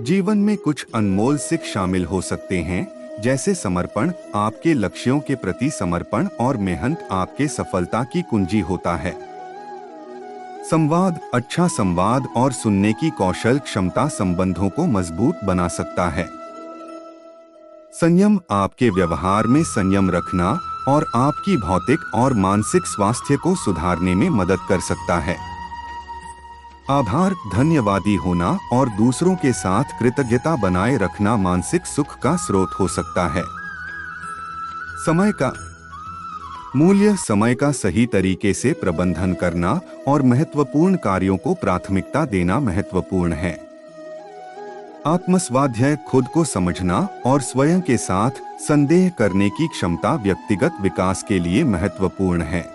जीवन में कुछ अनमोल सीख शामिल हो सकते हैं, जैसे समर्पण आपके लक्ष्यों के प्रति समर्पण और मेहनत आपके सफलता की कुंजी होता है। संवाद अच्छा संवाद और सुनने की कौशल क्षमता संबंधों को मजबूत बना सकता है। संयम आपके व्यवहार में संयम रखना और आपकी भौतिक और मानसिक स्वास्थ्य को सुधारने में मदद कर सकता है। आभार धन्यवादी होना और दूसरों के साथ कृतज्ञता बनाए रखना मानसिक सुख का स्रोत हो सकता है। समय का मूल्य समय का सही तरीके से प्रबंधन करना और महत्वपूर्ण कार्यों को प्राथमिकता देना महत्वपूर्ण है। आत्मस्वाध्याय खुद को समझना और स्वयं के साथ संदेह करने की क्षमता व्यक्तिगत विकास के लिए महत्वपूर्ण है।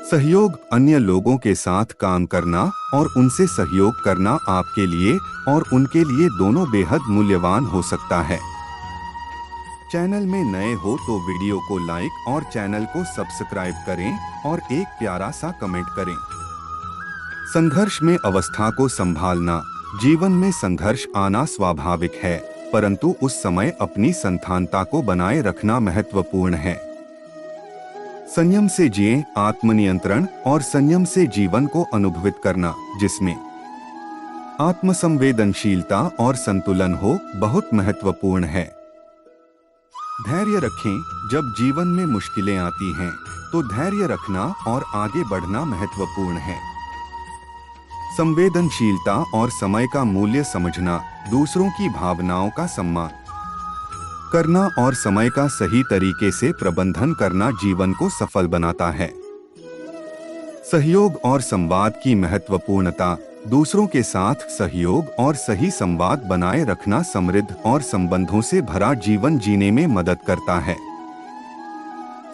सहयोग अन्य लोगों के साथ काम करना और उनसे सहयोग करना आपके लिए और उनके लिए दोनों बेहद मूल्यवान हो सकता है। चैनल में नए हो तो वीडियो को लाइक और चैनल को सब्सक्राइब करें और एक प्यारा सा कमेंट करें। संघर्ष में अवस्था को संभालना जीवन में संघर्ष आना स्वाभाविक है, परंतु उस समय अपनी संतानता को बनाए रखना महत्वपूर्ण है। संयम से जिएं आत्मनियंत्रण और संयम से जीवन को अनुभवित करना जिसमें आत्मसंवेदनशीलता और संतुलन हो बहुत महत्वपूर्ण है। धैर्य रखें जब जीवन में मुश्किलें आती हैं तो धैर्य रखना और आगे बढ़ना महत्वपूर्ण है। संवेदनशीलता और समय का मूल्य समझना दूसरों की भावनाओं का सम्मान करना और समय का सही तरीके से प्रबंधन करना जीवन को सफल बनाता है। सहयोग और संवाद की महत्वपूर्णता दूसरों के साथ सहयोग और सही संवाद बनाए रखना समृद्ध और संबंधों से भरा जीवन जीने में मदद करता है।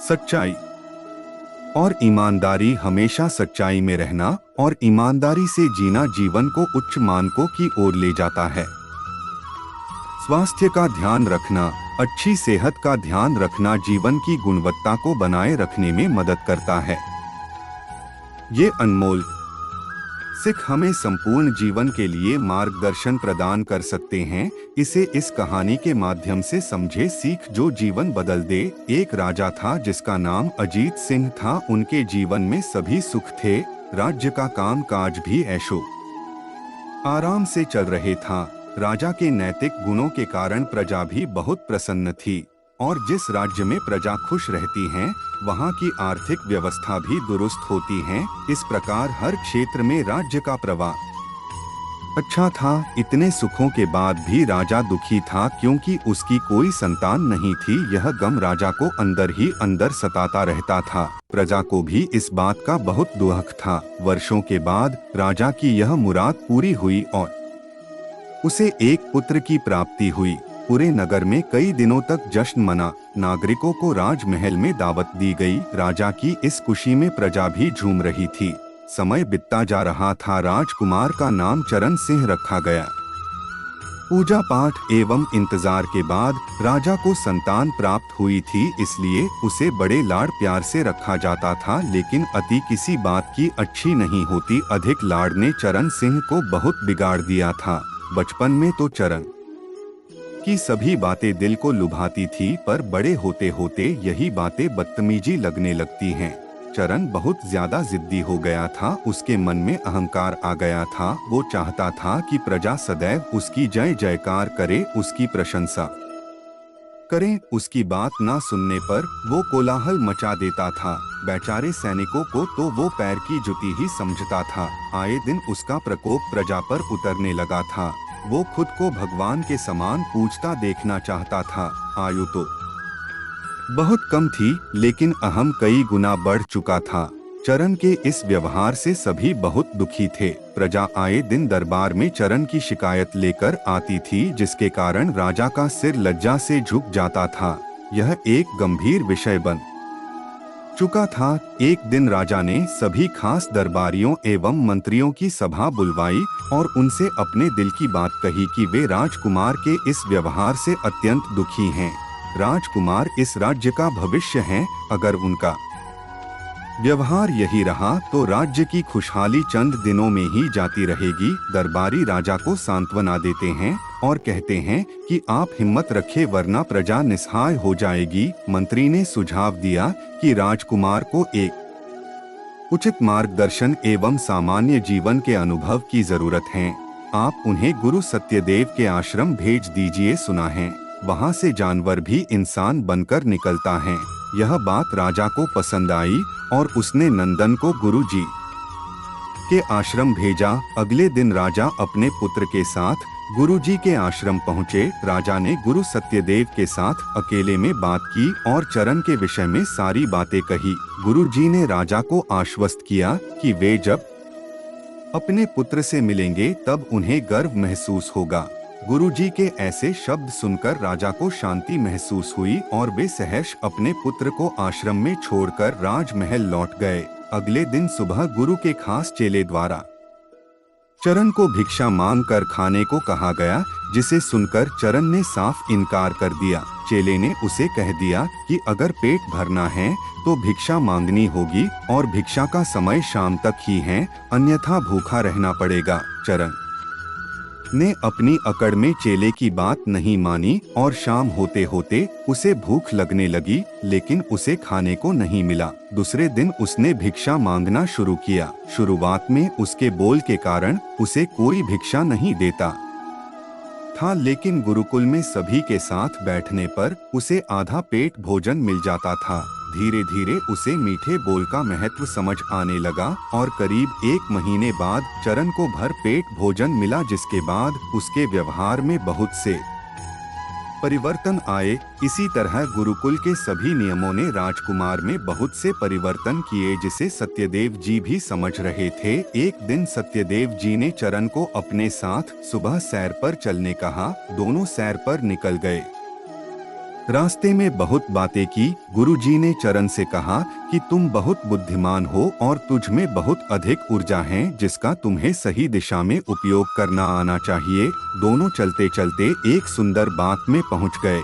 सच्चाई और ईमानदारी हमेशा सच्चाई में रहना और ईमानदारी से जीना जीवन को उच्च मानकों की ओर ले जाता है। स्वास्थ्य का ध्यान रखना अच्छी सेहत का ध्यान रखना जीवन की गुणवत्ता को बनाए रखने में मदद करता है। ये अनमोल सीख हमें संपूर्ण जीवन के लिए मार्गदर्शन प्रदान कर सकते हैं। इसे इस कहानी के माध्यम से समझे सीख जो जीवन बदल दे। एक राजा था जिसका नाम अजीत सिंह था। उनके जीवन में सभी सुख थे, राज्य का काम काज भी ऐशो आराम से चल रहे था। राजा के नैतिक गुणों के कारण प्रजा भी बहुत प्रसन्न थी और जिस राज्य में प्रजा खुश रहती हैं, वहाँ की आर्थिक व्यवस्था भी दुरुस्त होती है। इस प्रकार हर क्षेत्र में राज्य का प्रवाह अच्छा था। इतने सुखों के बाद भी राजा दुखी था क्योंकि उसकी कोई संतान नहीं थी। यह गम राजा को अंदर ही अंदर सताता रहता था। प्रजा को भी इस बात का बहुत दुख था। वर्षों के बाद राजा की यह मुराद पूरी हुई और उसे एक पुत्र की प्राप्ति हुई। पूरे नगर में कई दिनों तक जश्न मना। नागरिकों को राजमहल में दावत दी गई। राजा की इस खुशी में प्रजा भी झूम रही थी। समय बीतता जा रहा था। राजकुमार का नाम चरण सिंह रखा गया। पूजा पाठ एवं इंतजार के बाद राजा को संतान प्राप्त हुई थी, इसलिए उसे बड़े लाड़ प्यार से रखा जाता था। लेकिन अति किसी बात की अच्छी नहीं होती। अधिक लाड़ ने चरण सिंह को बहुत बिगाड़ दिया था। बचपन में तो चरण की सभी बातें दिल को लुभाती थी, पर बड़े होते होते यही बातें बदतमीजी लगने लगती हैं। चरण बहुत ज्यादा जिद्दी हो गया था। उसके मन में अहंकार आ गया था। वो चाहता था कि प्रजा सदैव उसकी जय जयकार करे, उसकी प्रशंसा करे। उसकी बात ना सुनने पर वो कोलाहल मचा देता था। बेचारे सैनिकों को तो वो पैर की जुती ही समझता था। आए दिन उसका प्रकोप प्रजा पर उतरने लगा था। वो खुद को भगवान के समान पूजता देखना चाहता था। आयु तो बहुत कम थी, लेकिन अहम कई गुना बढ़ चुका था। चरण के इस व्यवहार से सभी बहुत दुखी थे। प्रजा आए दिन दरबार में चरण की शिकायत लेकर आती थी, जिसके कारण राजा का सिर लज्जा से झुक जाता था। यह एक गंभीर विषय बन चुका था। एक दिन राजा ने सभी खास दरबारियों एवं मंत्रियों की सभा बुलवाई और उनसे अपने दिल की बात कही कि वे राजकुमार के इस व्यवहार से अत्यंत दुखी हैं। राजकुमार इस राज्य का भविष्य हैं। अगर उनका व्यवहार यही रहा तो राज्य की खुशहाली चंद दिनों में ही जाती रहेगी। दरबारी राजा को सांत्वना देते हैं और कहते हैं कि आप हिम्मत रखें वरना प्रजा निस्सहाय हो जाएगी। मंत्री ने सुझाव दिया कि राजकुमार को एक उचित मार्गदर्शन एवं सामान्य जीवन के अनुभव की जरूरत है। आप उन्हें गुरु सत्यदेव के आश्रम भेज दीजिए। सुना है वहाँ से जानवर भी इंसान बनकर निकलता है। यह बात राजा को पसंद आई और उसने नंदन को गुरुजी के आश्रम भेजा। अगले दिन राजा अपने पुत्र के साथ गुरुजी के आश्रम पहुँचे। राजा ने गुरु सत्यदेव के साथ अकेले में बात की और चरण के विषय में सारी बातें कही। गुरुजी ने राजा को आश्वस्त किया कि वे जब अपने पुत्र से मिलेंगे तब उन्हें गर्व महसूस होगा। गुरुजी के ऐसे शब्द सुनकर राजा को शांति महसूस हुई और वे सहर्ष अपने पुत्र को आश्रम में छोड़कर राजमहल लौट गए। अगले दिन सुबह गुरु के खास चेले द्वारा चरण को भिक्षा मांग कर खाने को कहा गया, जिसे सुनकर चरण ने साफ इनकार कर दिया। चेले ने उसे कह दिया कि अगर पेट भरना है तो भिक्षा मांगनी होगी और भिक्षा का समय शाम तक ही है, अन्यथा भूखा रहना पड़ेगा। चरण ने अपनी अकड़ में चेले की बात नहीं मानी और शाम होते होते उसे भूख लगने लगी, लेकिन उसे खाने को नहीं मिला। दूसरे दिन उसने भिक्षा मांगना शुरू किया। शुरुआत में उसके बोल के कारण उसे कोई भिक्षा नहीं देता था, लेकिन गुरुकुल में सभी के साथ बैठने पर उसे आधा पेट भोजन मिल जाता था। धीरे धीरे उसे मीठे बोल का महत्व समझ आने लगा और करीब 1 महीने बाद चरण को भर पेट भोजन मिला, जिसके बाद उसके व्यवहार में बहुत से परिवर्तन आए। इसी तरह गुरुकुल के सभी नियमों ने राजकुमार में बहुत से परिवर्तन किए, जिसे सत्यदेव जी भी समझ रहे थे। एक दिन सत्यदेव जी ने चरण को अपने साथ सुबह सैर पर चलने कहा। दोनों सैर पर निकल गए। रास्ते में बहुत बातें की। गुरुजी ने चरण से कहा कि तुम बहुत बुद्धिमान हो और तुझ में बहुत अधिक ऊर्जा है, जिसका तुम्हें सही दिशा में उपयोग करना आना चाहिए। दोनों चलते चलते एक सुंदर बाग में पहुंच गए,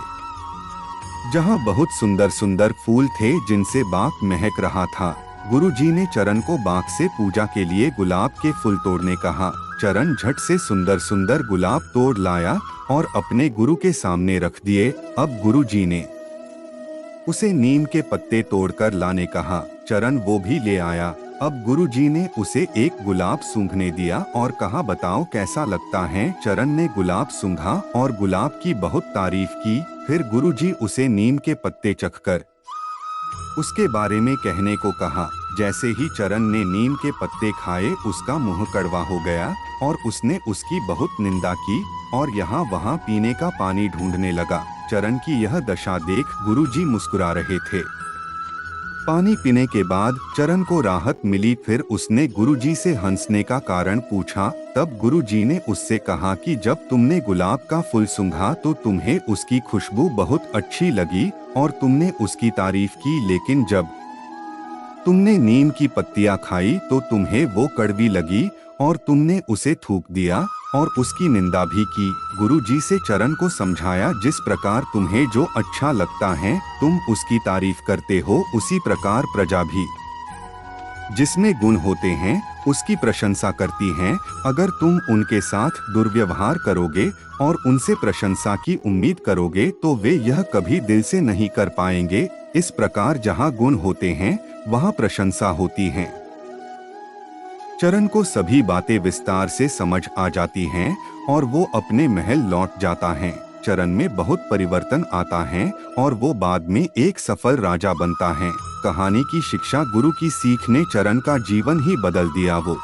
जहां बहुत सुंदर सुंदर फूल थे, जिनसे बाग महक रहा था। गुरुजी ने चरण को बाग से पूजा के लिए गुलाब के फूल तोड़ने कहा। चरण झट से सुंदर सुंदर गुलाब तोड़ लाया और अपने गुरु के सामने रख दिए। अब गुरुजी ने उसे नीम के पत्ते तोड़कर लाने कहा। चरण वो भी ले आया। अब गुरुजी ने उसे एक गुलाब सूंघने दिया और कहा, बताओ कैसा लगता है। चरण ने गुलाब सूंघा और गुलाब की बहुत तारीफ की। फिर गुरुजी उसे नीम के पत्ते चखकर उसके बारे में कहने को कहा। जैसे ही चरण ने नीम के पत्ते खाए, उसका मुंह कड़वा हो गया और उसने उसकी बहुत निंदा की और यहाँ वहाँ पीने का पानी ढूंढने लगा। चरण की यह दशा देख गुरुजी मुस्कुरा रहे थे। पानी पीने के बाद चरण को राहत मिली। फिर उसने गुरुजी से हंसने का कारण पूछा। तब गुरुजी ने उससे कहा कि जब तुमने गुलाब का फूल सूंघा तो तुम्हें उसकी खुशबू बहुत अच्छी लगी और तुमने उसकी तारीफ की, लेकिन जब तुमने नीम की पत्तियां खाई तो तुम्हें वो कड़वी लगी और तुमने उसे थूक दिया और उसकी निंदा भी की। गुरुजी से चरण को समझाया, जिस प्रकार तुम्हें जो अच्छा लगता है तुम उसकी तारीफ करते हो, उसी प्रकार प्रजा भी जिसमें गुण होते हैं उसकी प्रशंसा करती हैं। अगर तुम उनके साथ दुर्व्यवहार करोगे और उनसे प्रशंसा की उम्मीद करोगे तो वे यह कभी दिल से नहीं कर पाएंगे। इस प्रकार जहाँ गुण होते हैं वहाँ प्रशंसा होती है। चरण को सभी बातें विस्तार से समझ आ जाती हैं और वो अपने महल लौट जाता है। चरण में बहुत परिवर्तन आता है और वो बाद में एक सफल राजा बनता है। कहानी की शिक्षा, गुरु की सीख ने चरण का जीवन ही बदल दिया। वो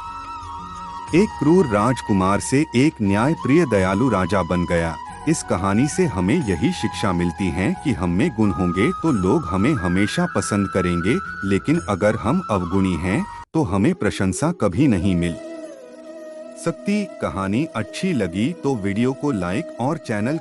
एक क्रूर राजकुमार से एक न्यायप्रिय दयालु राजा बन गया। इस कहानी से हमें यही शिक्षा मिलती है कि हम में गुण होंगे तो लोग हमें हमेशा पसंद करेंगे, लेकिन अगर हम अवगुणी हैं तो हमें प्रशंसा कभी नहीं मिल सकती। कहानी अच्छी लगी तो वीडियो को लाइक और चैनल